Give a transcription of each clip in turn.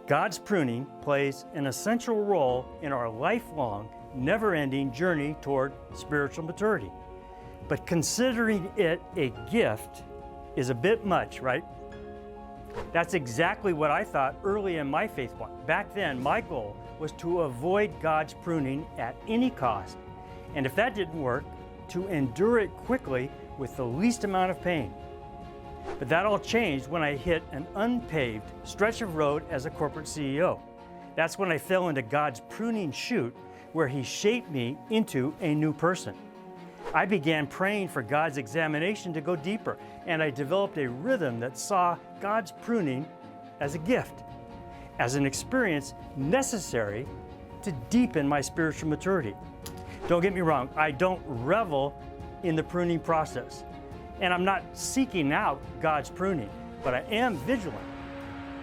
God's pruning plays an essential role in our lifelong, never-ending journey toward spiritual maturity. But considering it a gift is a bit much, right? That's exactly what I thought early in my faith walk. Back then, my goal was to avoid God's pruning at any cost. And if that didn't work, to endure it quickly with the least amount of pain. But that all changed when I hit an unpaved stretch of road as a corporate CEO. That's when I fell into God's pruning chute, where He shaped me into a new person. I began praying for God's examination to go deeper, and I developed a rhythm that saw God's pruning as a gift, as an experience necessary to deepen my spiritual maturity. Don't get me wrong, I don't revel in the pruning process, and I'm not seeking out God's pruning, but I am vigilant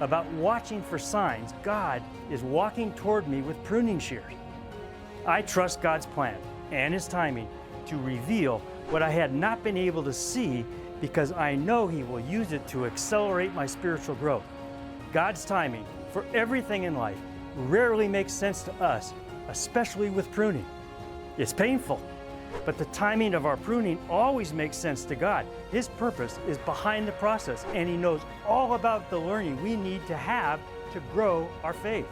about watching for signs God is walking toward me with pruning shears. I trust God's plan and His timing to reveal what I had not been able to see, because I know He will use it to accelerate my spiritual growth. God's timing for everything in life rarely makes sense to us, especially with pruning. It's painful, but the timing of our pruning always makes sense to God. His purpose is behind the process, and He knows all about the learning we need to have to grow our faith.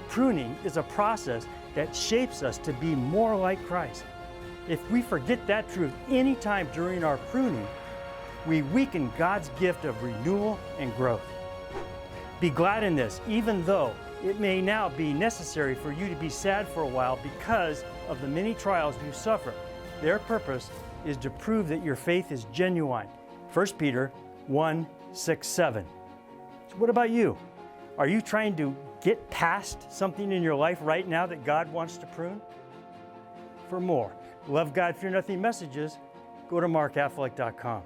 Pruning is a process that shapes us to be more like Christ. If we forget that truth any time during our pruning, we weaken God's gift of renewal and growth. Be glad in this, even though it may now be necessary for you to be sad for a while because of the many trials you suffer. Their purpose is to prove that your faith is genuine. 1 Peter 1:6-7. So what about you? Are you trying to get past something in your life right now that God wants to prune? For more Love God, Fear Nothing messages, go to markaffleck.com.